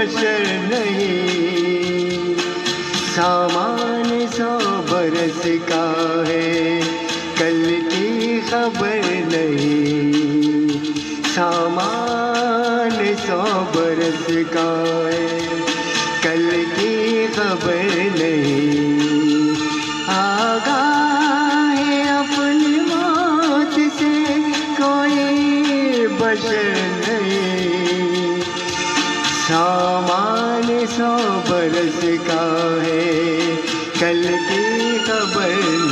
बशर नहीं। सामान 100 बरस का है, कल की खबर नहीं। सामान 100 बरस का है, कल की खबर नहीं। आगाह है अपनी मौत से कोई बशर नहीं। सामान 100 बरस का है, कल की खबर